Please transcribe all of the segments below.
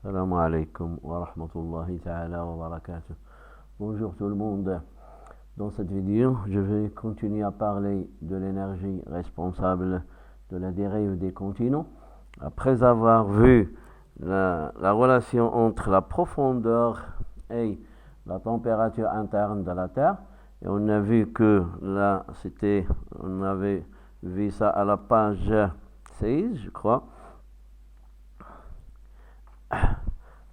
Salam alaikum wa rahmatullahi ta'ala wa barakatuh. Bonjour tout le monde. Dans cette vidéo, je vais continuer à parler de l'énergie responsable de la dérive des continents. Après avoir vu la relation entre la profondeur et la température interne de la Terre, et on a vu que là, on avait vu ça à la page 16, je crois.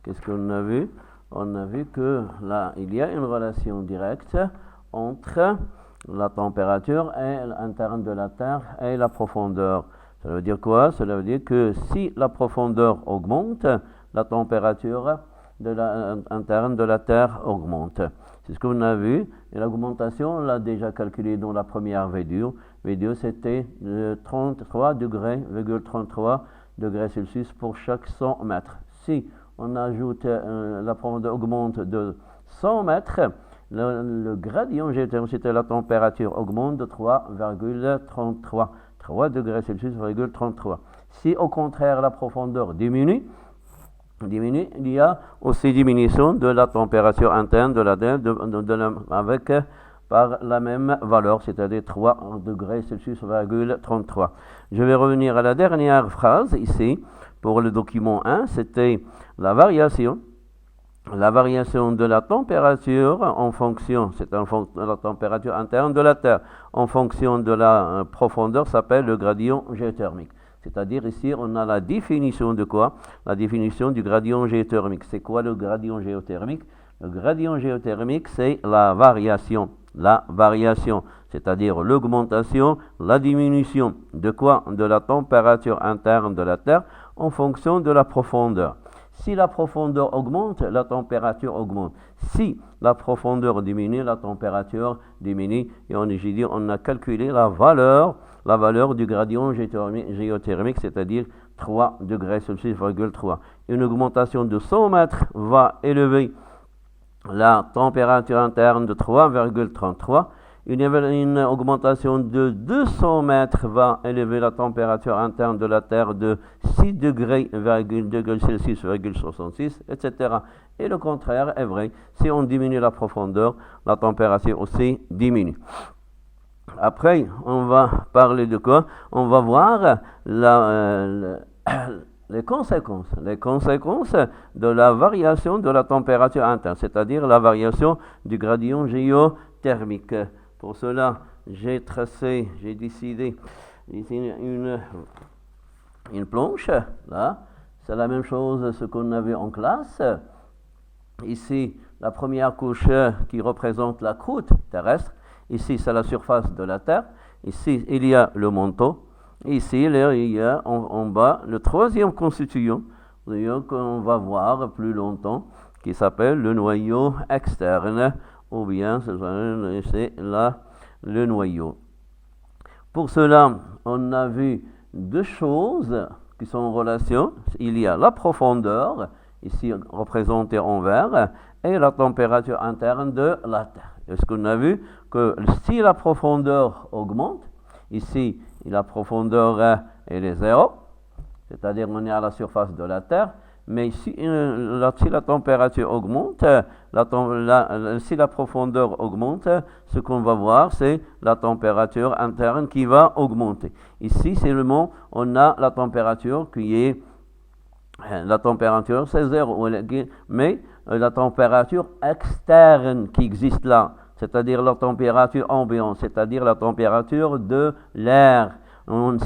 Qu'est-ce qu'on a vu? On a vu que là, il y a une relation directe entre la température interne de la Terre et la profondeur. Ça veut dire quoi? Cela veut dire que si la profondeur augmente, la température interne de la Terre augmente. C'est ce qu'on a vu. Et l'augmentation, on l'a déjà calculé dans la première vidéo. C'était 33,33 degrés Celsius pour chaque 100 mètres. Si on ajoute, la profondeur augmente de 100 mètres, le gradient géothermique, c'était la température, augmente de 3,33. 3 degrés Celsius, 33. Si au contraire la profondeur diminue, il y a aussi diminution de la température interne de la Terre par la même valeur, c'est-à-dire 3 degrés Celsius, 33. Je vais revenir à la dernière phrase ici. Pour le document 1, c'était la variation de la température en fonction, c'est la température interne de la Terre, en fonction de la profondeur, s'appelle le gradient géothermique. C'est-à-dire ici, on a la définition de quoi? La définition du gradient géothermique. C'est quoi le gradient géothermique? Le gradient géothermique, c'est la variation, c'est-à-dire l'augmentation, la diminution de quoi? De la température interne de la Terre en fonction de la profondeur. Si la profondeur augmente, la température augmente. Si la profondeur diminue, la température diminue. Et on a calculé la valeur du gradient géothermique, c'est-à-dire 3 degrés Celsius, 3. Une augmentation de 100 mètres va élever la température interne de 3,33. Une augmentation de 200 mètres va élever la température interne de la Terre de 6 degrés Celsius, 66, etc. Et le contraire est vrai. Si on diminue la profondeur, la température aussi diminue. Après, on va parler de quoi? On va voir les conséquences de la variation de la température interne, c'est-à-dire la variation du gradient géothermique. Pour cela, j'ai décidé ici une planche, là. C'est la même chose ce qu'on avait en classe. Ici, la première couche qui représente la croûte terrestre. Ici, c'est la surface de la Terre. Ici, il y a le manteau. Ici, il y a en bas le troisième constituant qu'on va voir plus longtemps, qui s'appelle le noyau externe, ou bien c'est là le noyau. Pour cela, on a vu deux choses qui sont en relation. Il y a la profondeur, ici représentée en vert, et la température interne de la Terre. Est-ce qu'on a vu que si la profondeur augmente, ici la profondeur elle est 0, c'est-à-dire on est à la surface de la Terre, mais si la température augmente, si la profondeur augmente, ce qu'on va voir, c'est la température interne qui va augmenter. Ici, seulement, on a la température c'est 0, mais la température externe qui existe là, c'est-à-dire la température ambiante, c'est-à-dire la température de l'air. On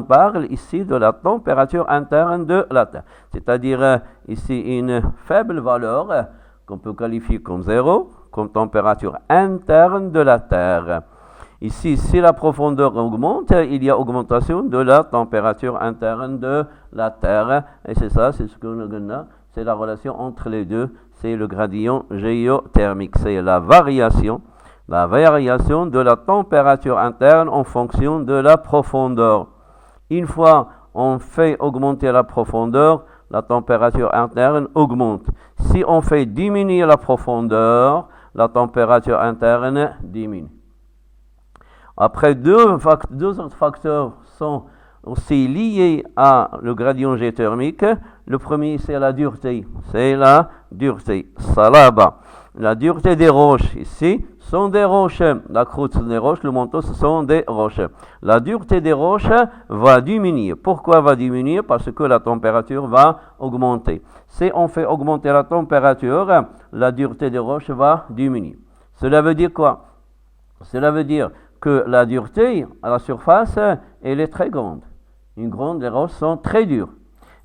parle ici de la température interne de la Terre, c'est-à-dire ici une faible valeur qu'on peut qualifier comme 0, comme température interne de la Terre. Ici, si la profondeur augmente, il y a augmentation de la température interne de la Terre. Et c'est ça, c'est ce qu'on a, c'est la relation entre les deux, c'est le gradient géothermique, c'est la variation de la température interne en fonction de la profondeur. Une fois on fait augmenter la profondeur, la température interne augmente. Si on fait diminuer la profondeur, la température interne diminue. Après, deux autres facteurs sont aussi liés à le gradient G thermique. Le premier, c'est la dureté. C'est la dureté. Salaba. La dureté des roches ici sont des roches. La croûte, c'est des roches. Le manteau, ce sont des roches. La dureté des roches va diminuer. Pourquoi va diminuer? Parce que la température va augmenter. Si on fait augmenter la température, la dureté des roches va diminuer. Cela veut dire quoi? Cela veut dire que la dureté à la surface, elle est très grande. Les roches sont très dures.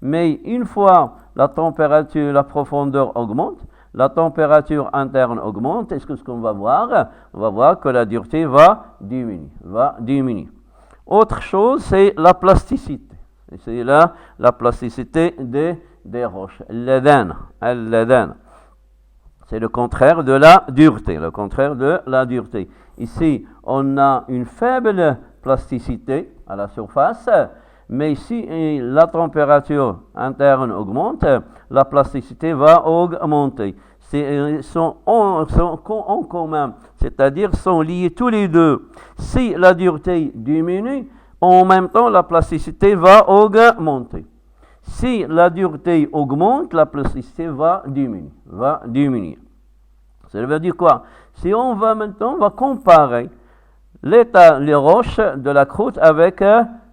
Mais une fois la température, la profondeur augmente, la température interne augmente, est-ce que ce qu'on va voir? On va voir que la dureté va diminuer. Autre chose, c'est la plasticité. C'est là la plasticité des roches. L'Aden. C'est le contraire de la dureté. Le contraire de la dureté. Ici, on a une faible plasticité à la surface, mais si la température interne augmente, la plasticité va augmenter. Ils sont en commun, c'est-à-dire sont liés tous les deux. Si la dureté diminue, en même temps, la plasticité va augmenter. Si la dureté augmente, la plasticité va diminuer. Ça veut dire quoi? Si on va maintenant, on va comparer les roches de la croûte avec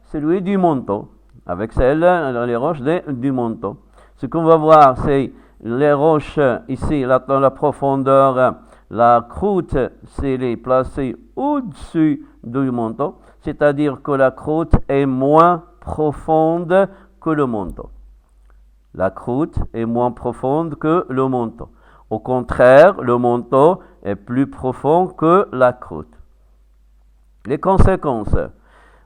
celui du manteau, avec les roches du manteau. Ce qu'on va voir, c'est les roches ici, dans la profondeur, la croûte, c'est les placée au-dessus du manteau, c'est-à-dire que la croûte est moins profonde que le manteau. La croûte est moins profonde que le manteau. Au contraire, le manteau est plus profond que la croûte. Les conséquences.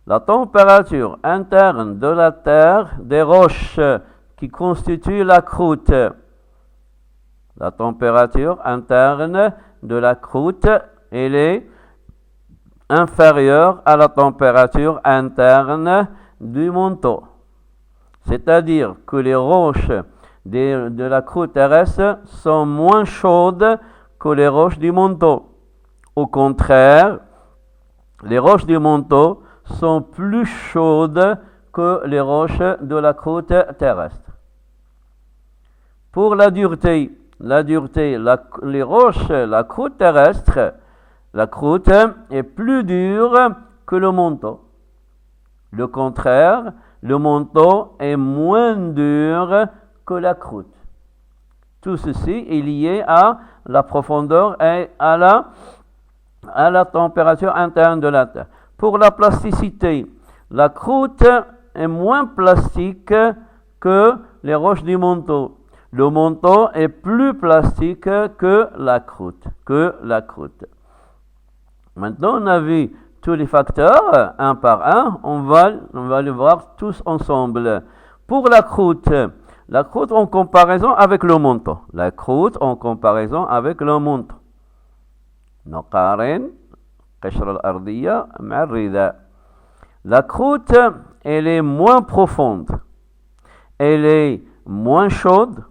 La température interne de la terre, des roches qui constituent la croûte. La température interne de la croûte, elle est inférieure à la température interne du manteau. C'est-à-dire que les roches de la croûte terrestre sont moins chaudes que les roches du manteau. Au contraire, les roches du manteau sont plus chaudes que les roches de la croûte terrestre. Pour la dureté, les roches, la croûte terrestre, la croûte est plus dure que le manteau. Le contraire, le manteau est moins dur que la croûte. Tout ceci est lié à la profondeur et à la température interne de la terre. Pour la plasticité, la croûte est moins plastique que les roches du manteau. Le manteau est plus plastique que la croûte. Maintenant, on a vu tous les facteurs, un par un. On va les voir tous ensemble. Pour la croûte en comparaison avec le manteau. نقارن قشر الأرضية مع الرداء. La croûte, elle est moins profonde. Elle est moins chaude.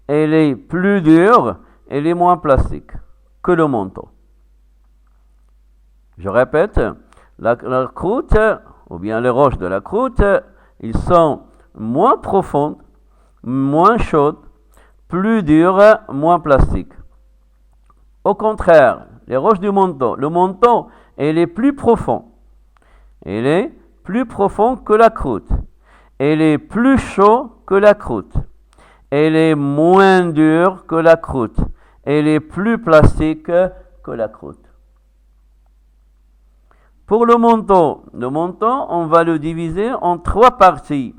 Elle est plus dure. Elle est moins plastique que le manteau. Je répète, la croûte, ou bien les roches de la croûte, ils sont moins profondes, moins chaudes, plus dures, moins plastiques. Au contraire, les roches du manteau, le manteau, elle est plus profond. Elle est plus profond que la croûte. Elle est plus chaud que la croûte. Elle est moins dure que la croûte. Elle est plus plastique que la croûte. Pour le manteau, on va le diviser en trois parties.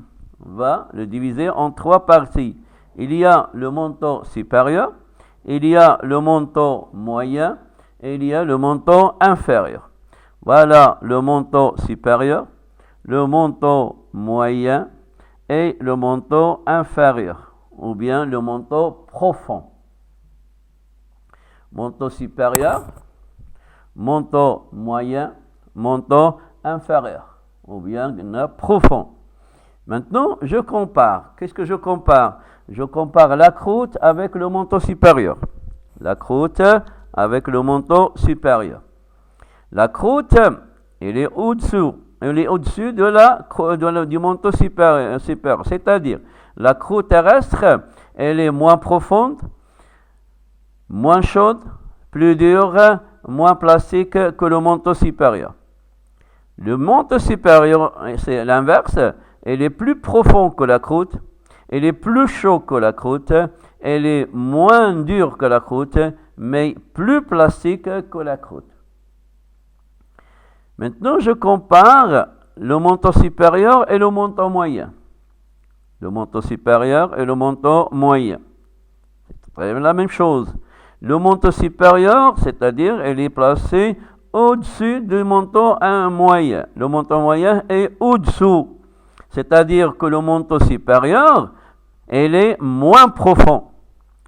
Il y a le manteau supérieur, il y a le manteau moyen et il y a le manteau inférieur. Voilà le manteau supérieur, le manteau moyen et le manteau inférieur, ou bien le manteau profond. Manteau supérieur, manteau moyen, manteau inférieur, ou bien profond. Maintenant, je compare. Qu'est-ce que je compare? Je compare la croûte avec le manteau supérieur. La croûte avec le manteau supérieur. La croûte, elle est au-dessous. elle est au-dessus du manteau supérieur. C'est-à-dire, la croûte terrestre, elle est moins profonde, moins chaude, plus dure, moins plastique que le manteau supérieur. Le manteau supérieur, c'est l'inverse, il est plus profond que la croûte, il est plus chaud que la croûte, il est moins dur que la croûte, mais plus plastique que la croûte. Maintenant, je compare le manteau supérieur et le manteau moyen. Le manteau supérieur et le manteau moyen. C'est la même chose. Le manteau supérieur, c'est-à-dire, il est placé au-dessus du manteau moyen. Le manteau moyen est au-dessous. C'est-à-dire que le manteau supérieur, il est moins profond.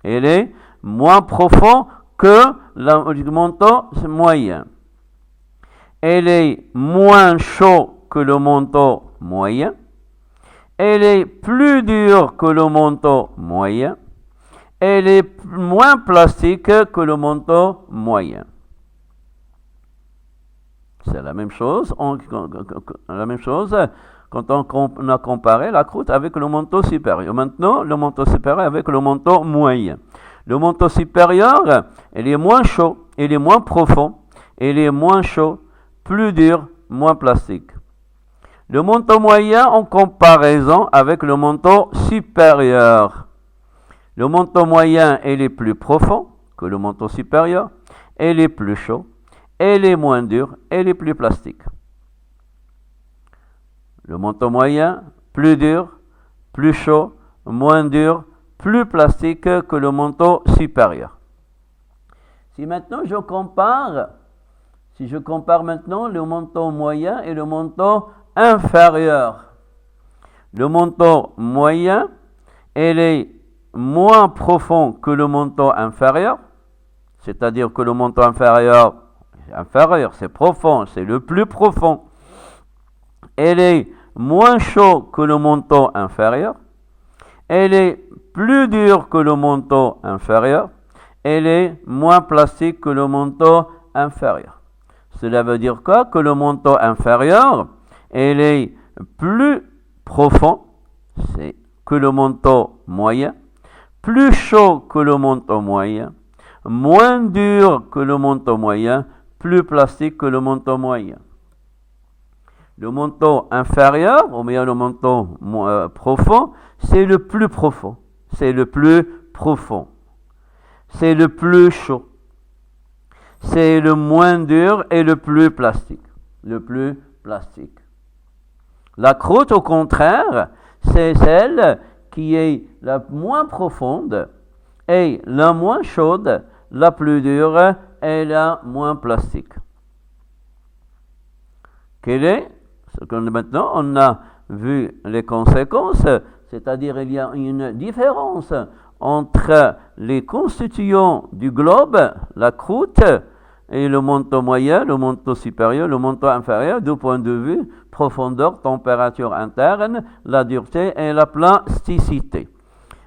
Il est moins profond que le manteau moyen. Il est moins chaud que le manteau moyen. Il est plus dur que le manteau moyen. Elle est moins plastique que le manteau moyen. C'est la même chose quand on a comparé la croûte avec le manteau supérieur. Maintenant, le manteau supérieur avec le manteau moyen. Le manteau supérieur, il est moins chaud, il est moins profond, il est moins chaud, plus dur, moins plastique. Le manteau moyen en comparaison avec le manteau supérieur. Le manteau moyen, il est plus profond que le manteau supérieur, il est plus chaud, il est moins dur, il est plus plastique. Le manteau moyen, plus dur, plus chaud, moins dur, plus plastique que le manteau supérieur. Si je compare maintenant le manteau moyen et le manteau inférieur. Le manteau moyen, il est moins profond que le manteau inférieur, c'est-à-dire que le manteau inférieur, c'est profond, c'est le plus profond. Il est moins chaud que le manteau inférieur, il est plus dur que le manteau inférieur, il est moins plastique que le manteau inférieur. Cela veut dire quoi? Que le manteau inférieur, il est plus profond que le manteau moyen, plus chaud que le manteau moyen, moins dur que le manteau moyen, plus plastique que le manteau moyen. Le manteau inférieur, ou bien le manteau profond, c'est le plus profond, c'est le plus profond, c'est le plus chaud, c'est le moins dur et le plus plastique. La croûte, au contraire, c'est celle qui est la moins profonde et la moins chaude, la plus dure et la moins plastique. Maintenant, on a vu les conséquences, c'est-à-dire il y a une différence entre les constituants du globe, la croûte, et le manteau moyen, le manteau supérieur, le manteau inférieur, du point de vue profondeur, température interne, la dureté et la plasticité.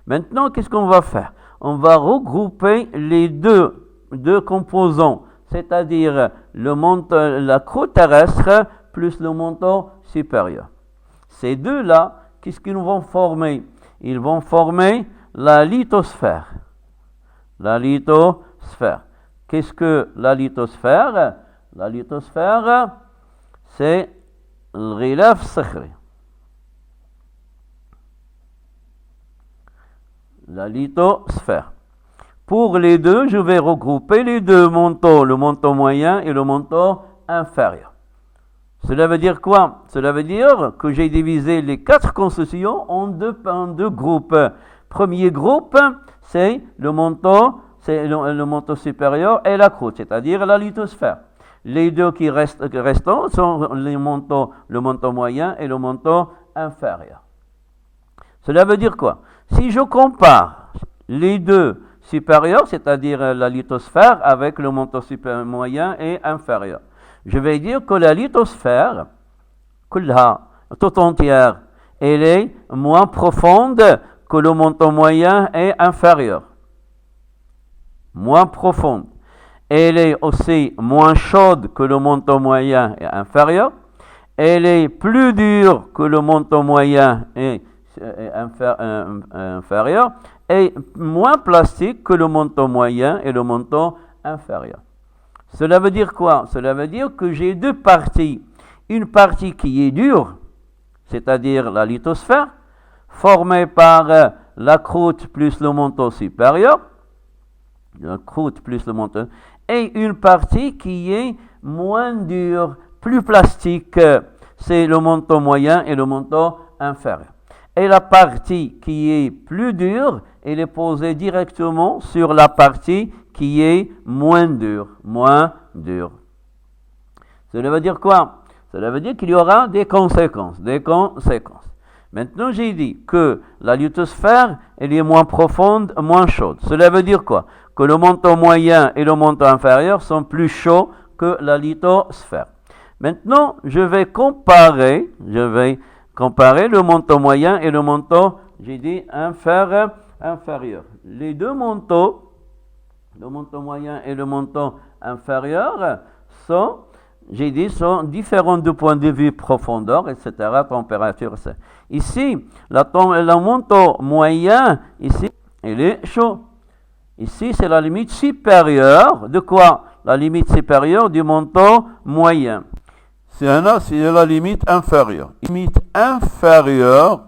Maintenant, qu'est-ce qu'on va faire? On va regrouper les deux composants, c'est-à-dire la croûte terrestre plus le manteau supérieur. Ces deux-là, qu'est-ce qu'ils vont former? Ils vont former la lithosphère. La lithosphère. Qu'est-ce que la lithosphère? La lithosphère, c'est le relief sacré. La lithosphère. Pour les deux, je vais regrouper les deux manteaux, le manteau moyen et le manteau inférieur. Cela veut dire quoi? Cela veut dire que j'ai divisé les 4 constituants en deux groupes. Premier groupe, c'est le manteau supérieur et la croûte, c'est-à-dire la lithosphère. Les deux qui restants sont le manteau moyen et le manteau inférieur. Cela veut dire quoi? Si je compare les deux supérieurs, c'est-à-dire la lithosphère avec le manteau supérieur moyen et inférieur, je vais dire que la lithosphère, tout entière, elle est moins profonde que le manteau moyen et inférieur. Moins profonde. Elle est aussi moins chaude que le manteau moyen et inférieur. elle est plus dure que le montant moyen et inférieur, et moins plastique que le montant moyen et le montant inférieur. Cela veut dire quoi? Cela veut dire que j'ai deux parties. Une partie qui est dure, c'est-à-dire la lithosphère, formée par la croûte plus le manteau supérieur, la croûte plus le manteau, et une partie qui est moins dure, plus plastique, c'est le manteau moyen et le manteau inférieur. Et la partie qui est plus dure, elle est posée directement sur la partie qui est moins dure, Cela veut dire quoi? Cela veut dire qu'il y aura des conséquences. Maintenant, j'ai dit que la lithosphère, elle est moins profonde, moins chaude. Cela veut dire quoi? Que le manteau moyen et le manteau inférieur sont plus chauds que la lithosphère. Maintenant, je vais comparer le manteau moyen et le manteau, j'ai dit, inférieur. Les deux manteaux, le manteau moyen et le manteau inférieur, sont différents du point de vue profondeur, etc., température. Ici, le manteau moyen, ici, il est chaud. Ici, c'est la limite supérieure de quoi? La limite supérieure du manteau moyen. C'est la limite inférieure. Limite inférieure,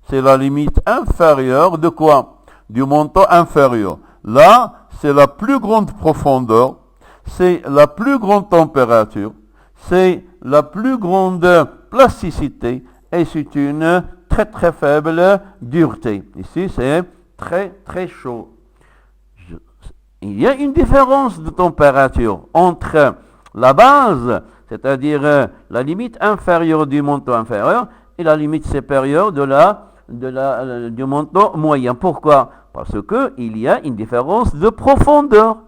c'est la limite inférieure de quoi? Du manteau inférieur. Là, c'est la plus grande profondeur, c'est la plus grande température, c'est la plus grande plasticité et c'est une très très faible dureté. Ici, c'est très très chaud. Il y a une différence de température entre la base, c'est-à-dire la limite inférieure du manteau inférieur, et la limite supérieure du manteau moyen. Pourquoi? Parce qu'il y a une différence de profondeur.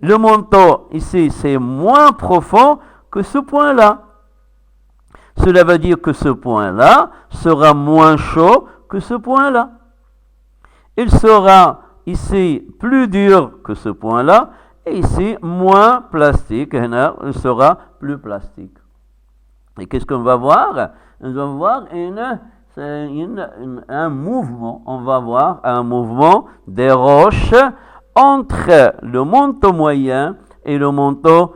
Le manteau, ici, c'est moins profond que ce point-là. Cela veut dire que ce point-là sera moins chaud que ce point-là. Il sera ici plus dur que ce point-là, et ici moins plastique. Il sera plus plastique. Et qu'est-ce qu'on va voir? On va voir un mouvement. On va voir un mouvement des roches entre le manteau moyen et le manteau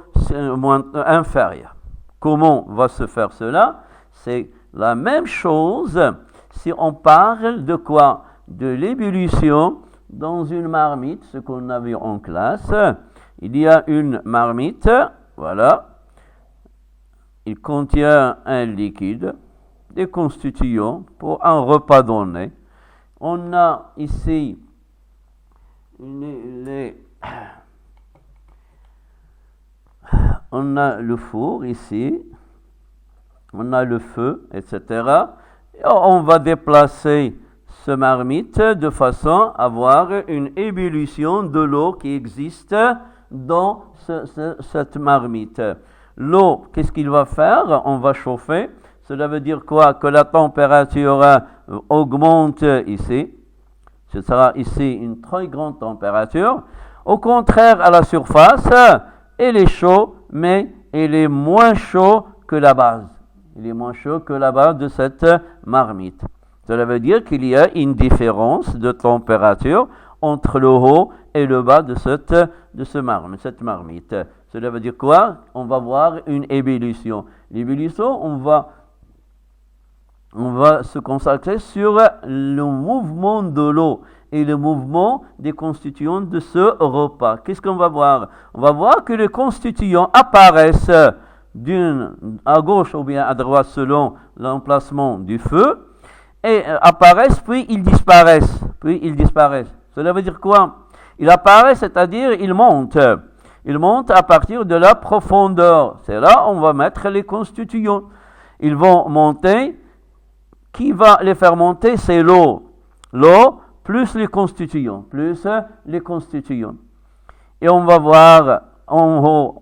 inférieur. Comment va se faire cela? C'est la même chose si on parle de quoi? De l'ébullition dans une marmite, ce qu'on a vu en classe. Il y a une marmite, voilà. Il contient un liquide, des constituants pour un repas donné. On a ici on a le four ici, on a le feu, etc. Et on va déplacer ce marmite de façon à avoir une ébullition de l'eau qui existe dans cette marmite. L'eau, qu'est-ce qu'il va faire? On va chauffer. Cela veut dire quoi? Que la température augmente ici. Ce sera ici une très grande température. Au contraire, à la surface, il est chaud, mais il est moins chaud que la base. Il est moins chaud que la base de cette marmite. Cela veut dire qu'il y a une différence de température entre le haut et le bas de cette marmite. Cela veut dire quoi? On va voir une ébullition. L'ébullition, on va se consacrer sur le mouvement de l'eau et le mouvement des constituants de ce repas. Qu'est-ce qu'on va voir? On va voir que les constituants apparaissent à gauche ou bien à droite selon l'emplacement du feu, et apparaissent puis ils disparaissent. Cela veut dire quoi? Ils apparaissent, c'est-à-dire ils montent. Ils montent à partir de la profondeur. C'est là on va mettre les constituants. Ils vont monter. Qui va les faire monter? C'est l'eau. L'eau plus les constituants. Et on va voir en haut,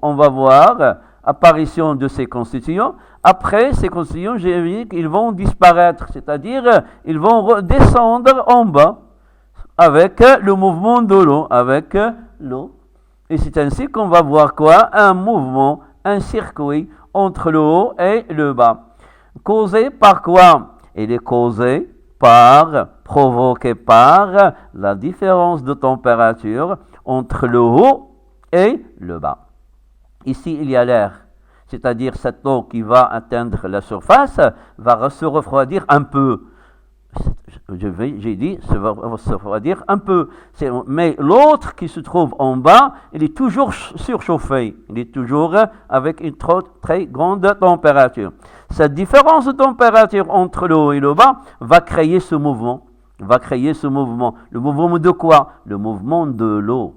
apparition de ces constituants. Après, ces constituants, j'ai dit qu'ils vont disparaître, c'est-à-dire ils vont descendre en bas avec le mouvement de l'eau, Et c'est ainsi qu'on va voir quoi? Un mouvement, un circuit entre le haut et le bas. Causé par quoi? Il est causé par, provoqué par la différence de température entre le haut et le bas. Ici, il y a l'air, c'est-à-dire cette eau qui va atteindre la surface va se refroidir un peu. J'ai dit, ça va se refroidir un peu. Mais l'autre qui se trouve en bas, il est toujours surchauffé. Il est toujours avec une très grande température. Cette différence de température entre le haut et le bas va créer ce mouvement. Le mouvement de quoi? Le mouvement de l'eau.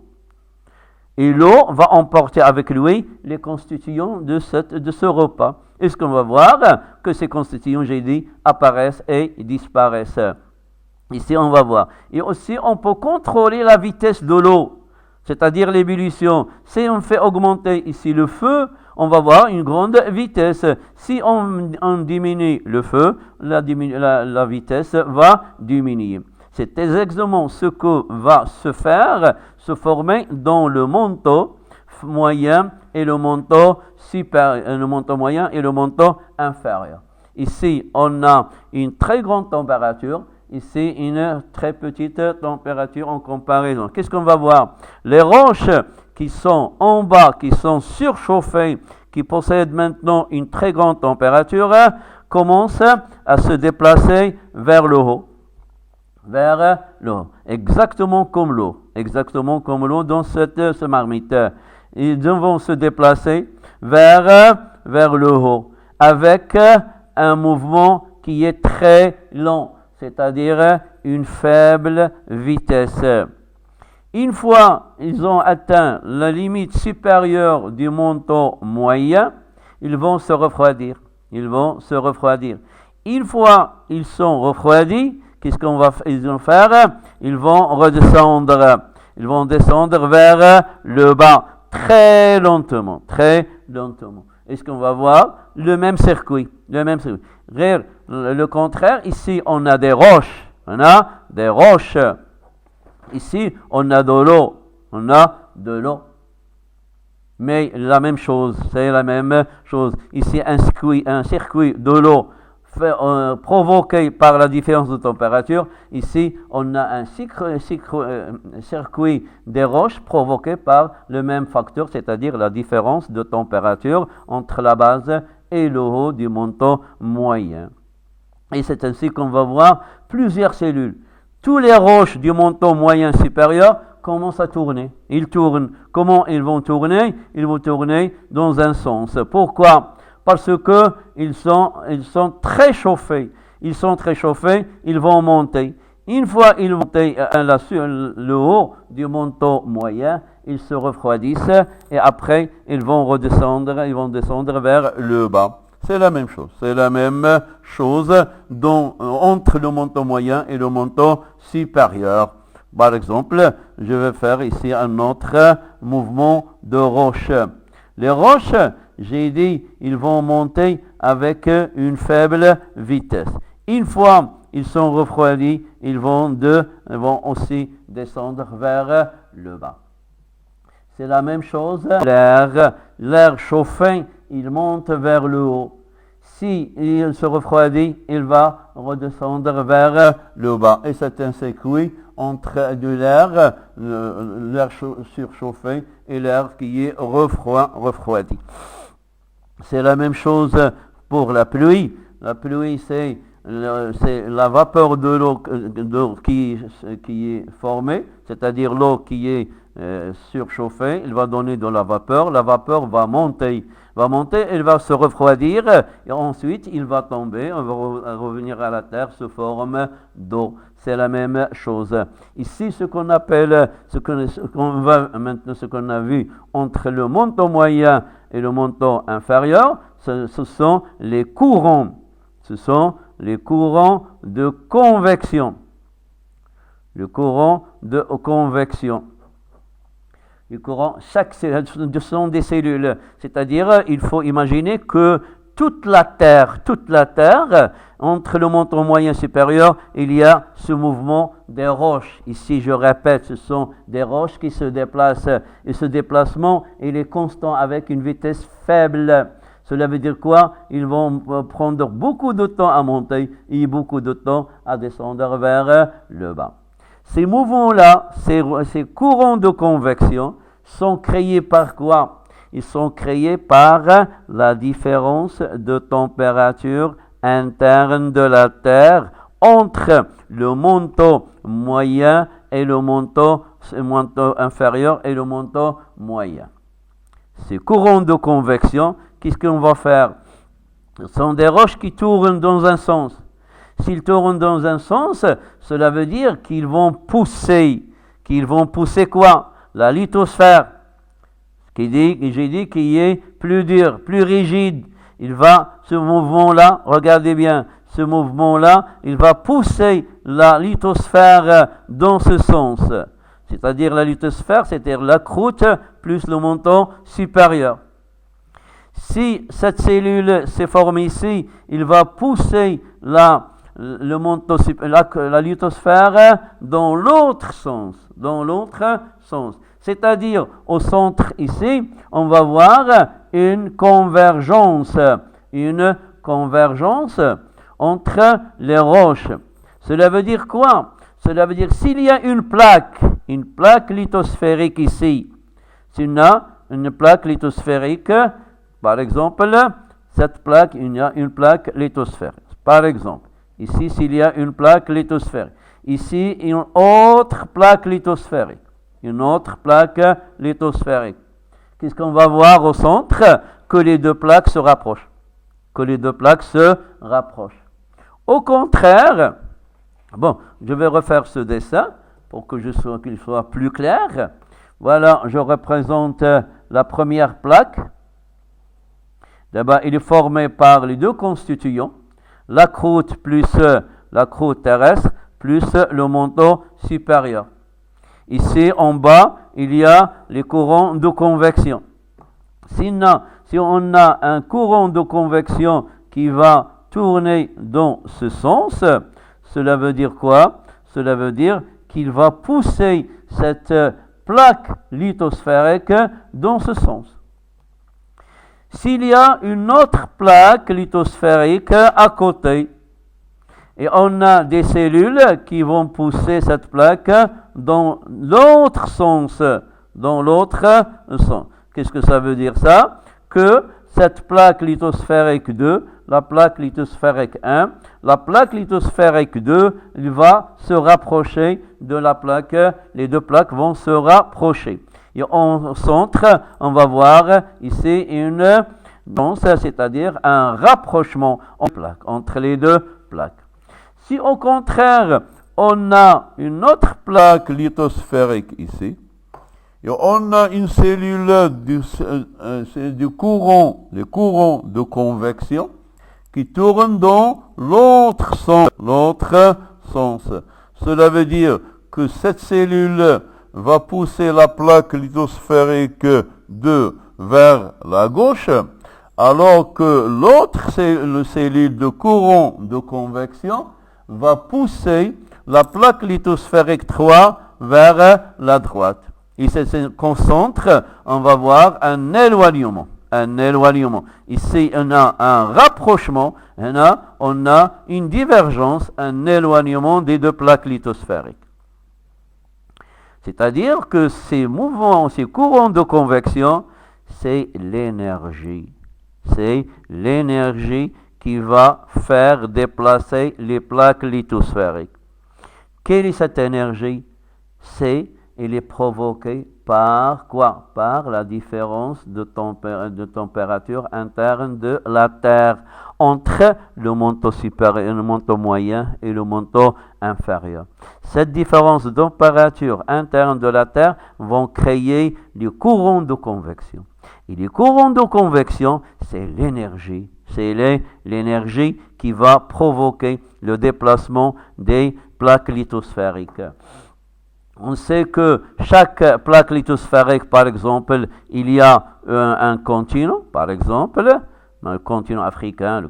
Et l'eau va emporter avec lui les constituants de ce repas. Et ce qu'on va voir, que ces constituants, j'ai dit, apparaissent et disparaissent. Ici, on va voir. Et aussi, on peut contrôler la vitesse de l'eau, c'est-à-dire l'ébullition. Si on fait augmenter ici le feu, on va voir une grande vitesse. Si on diminue le feu, la vitesse va diminuer. C'est exactement ce que va se former dans le manteau moyen et le manteau moyen et le manteau inférieur. Ici, on a une très grande température. Ici, une très petite température en comparaison. Qu'est-ce qu'on va voir? Les roches qui sont en bas, qui sont surchauffées, qui possèdent maintenant une très grande température, commencent à se déplacer vers le haut. Exactement comme l'eau dans ce marmite. Ils vont se déplacer vers le haut, avec un mouvement qui est très lent, c'est-à-dire une faible vitesse. Une fois ils ont atteint la limite supérieure du manteau moyen, ils vont se refroidir. Une fois ils sont refroidis, qu'est-ce qu'ils vont faire? Ils vont redescendre. Ils vont descendre vers le bas, très lentement. Est-ce qu'on va voir? Le même circuit. Le contraire, ici, on a des roches. Ici, on a de l'eau. Mais c'est la même chose. Ici, un circuit de l'eau provoqué par la différence de température. Ici, on a un circuit des roches provoqué par le même facteur, c'est-à-dire la différence de température entre la base et le haut du manteau moyen. Et c'est ainsi qu'on va voir plusieurs cellules. Tous les roches du manteau moyen supérieur commencent à tourner. Ils tournent. Comment ils vont tourner? Ils vont tourner dans un sens. Pourquoi? Parce que ils sont très chauffés. Ils vont monter. Une fois ils vont monter sur le haut du manteau moyen, ils se refroidissent et après ils vont descendre vers le bas. C'est la même chose entre le manteau moyen et le manteau supérieur. Par exemple, je vais faire ici un autre mouvement de roche. Les roches, j'ai dit, ils vont monter avec une faible vitesse. Une fois ils sont refroidis, ils vont aussi descendre vers le bas. C'est la même chose. L'air chauffé, il monte vers le haut. Si il se refroidit, il va redescendre vers le bas. Et c'est un circuit entre l'air surchauffé et l'air qui est refroidi. C'est la même chose pour la pluie. La pluie, c'est la vapeur de l'eau qui est formée, c'est-à-dire l'eau qui est surchauffée. Il va donner de la vapeur va monter, elle va se refroidir et ensuite il va tomber, on va revenir à la terre sous forme d'eau. C'est la même chose. Ici, ce qu'on a vu entre le manteau moyen et le manteau inférieur, ce sont les courants. Ce sont les courants de convection. Le courant de convection. Les courants, ce sont des cellules. C'est-à-dire, il faut imaginer que toute la Terre, entre le manteau moyen supérieur, il y a ce mouvement des roches. Ici, je répète, ce sont des roches qui se déplacent. Et ce déplacement, il est constant avec une vitesse faible. Cela veut dire quoi? Ils vont prendre beaucoup de temps à monter et beaucoup de temps à descendre vers le bas. Ces mouvements-là, ces courants de convection sont créés par quoi? Ils sont créés par la différence de température interne de la Terre entre le manteau moyen et le manteau inférieur et le manteau moyen. Ces courants de convection, qu'est-ce qu'on va faire? Ce sont des roches qui tournent dans un sens. S'ils tournent dans un sens, cela veut dire qu'ils vont pousser. Qu'ils vont pousser quoi? La lithosphère. J'ai dit qu'il est plus dur, plus rigide. Ce mouvement-là, regardez bien, ce mouvement-là, il va pousser la lithosphère dans ce sens. C'est-à-dire la lithosphère, c'est-à-dire la croûte plus le manteau supérieur. Si cette cellule s'est formée ici, il va pousser la lithosphère dans l'autre sens. C'est-à-dire, au centre ici, on va voir une convergence entre les roches. Cela veut dire quoi? Cela veut dire s'il y a une plaque lithosphérique ici, s'il y a une plaque lithosphérique, par exemple, cette plaque, il y a une plaque lithosphérique. Par exemple, ici, s'il y a une plaque lithosphérique, ici, une autre plaque lithosphérique. Qu'est-ce qu'on va voir au centre? Que les deux plaques se rapprochent. Au contraire, je vais refaire ce dessin pour qu'il soit plus clair. Voilà, je représente la première plaque. D'abord, il est formé par les deux constituants, la croûte plus la croûte terrestre plus le manteau supérieur. Ici, en bas, il y a les courants de convection. Si on a un courant de convection qui va tourner dans ce sens, cela veut dire quoi? Cela veut dire qu'il va pousser cette plaque lithosphérique dans ce sens. S'il y a une autre plaque lithosphérique à côté, et on a des cellules qui vont pousser cette plaque dans l'autre sens. Qu'est-ce que ça veut dire ça? Que cette plaque lithosphérique 2, la plaque lithosphérique 1, la plaque lithosphérique 2, il va se rapprocher de la plaque, les deux plaques vont se rapprocher. Et au centre, on va voir ici une danse, c'est-à-dire un rapprochement entre les deux plaques. Si au contraire, on a une autre plaque lithosphérique ici, et on a une cellule du courant de convection qui tourne dans l'autre sens. Cela veut dire que cette cellule va pousser la plaque lithosphérique 2 vers la gauche, alors que l'autre cellule de courant de convection va pousser la plaque lithosphérique 3 vers la droite. Il se concentre, on va voir un éloignement. Ici, on a un rapprochement, on a une divergence, un éloignement des deux plaques lithosphériques. C'est-à-dire que ces mouvements, ces courants de convection, c'est l'énergie. C'est l'énergie qui va faire déplacer les plaques lithosphériques. Quelle est cette énergie? Elle est provoquée par quoi? Par la différence de température interne de la Terre entre le manteau supérieur, le manteau moyen et le manteau inférieur. Cette différence de température interne de la Terre vont créer des courants de convection. Et les courants de convection, c'est l'énergie. C'est l'énergie qui va provoquer le déplacement des plaques lithosphériques. On sait que chaque plaque lithosphérique, par exemple, il y a un continent, par exemple, le continent africain,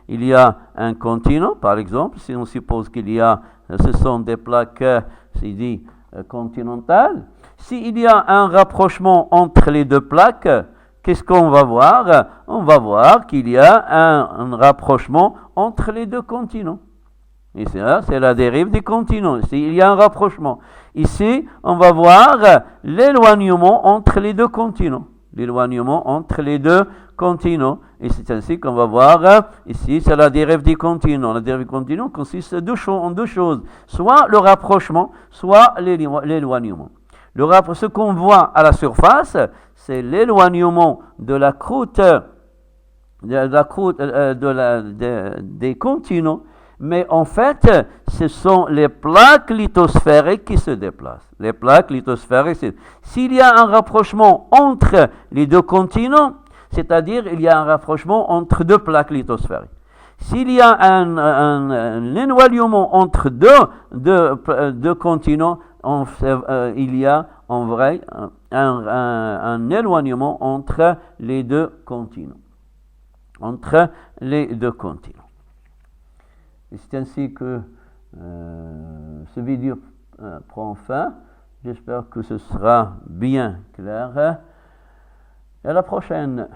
il y a un continent, par exemple, si on suppose ce sont des plaques, continentales. S'il y a un rapprochement entre les deux plaques, qu'est-ce qu'on va voir? On va voir qu'il y a un rapprochement entre les deux continents. Et ça, c'est la dérive des continents. Ici, il y a un rapprochement. Ici, on va voir l'éloignement entre les deux continents. L'éloignement entre les deux continents. Et c'est ainsi qu'on va voir, ici, c'est la dérive des continents. La dérive des continents consiste en deux choses. Soit le rapprochement, soit l'éloignement. Ce qu'on voit à la surface, c'est l'éloignement de la croûte, des continents. Mais en fait, ce sont les plaques lithosphériques qui se déplacent. Les plaques lithosphériques, s'il y a un rapprochement entre les deux continents, c'est-à-dire il y a un rapprochement entre deux plaques lithosphériques. S'il y a un éloignement entre deux continents, il y a en vrai un éloignement entre les deux continents. Entre les deux continents. Et c'est ainsi que ce vidéo prend fin. J'espère que ce sera bien clair. Et à la prochaine.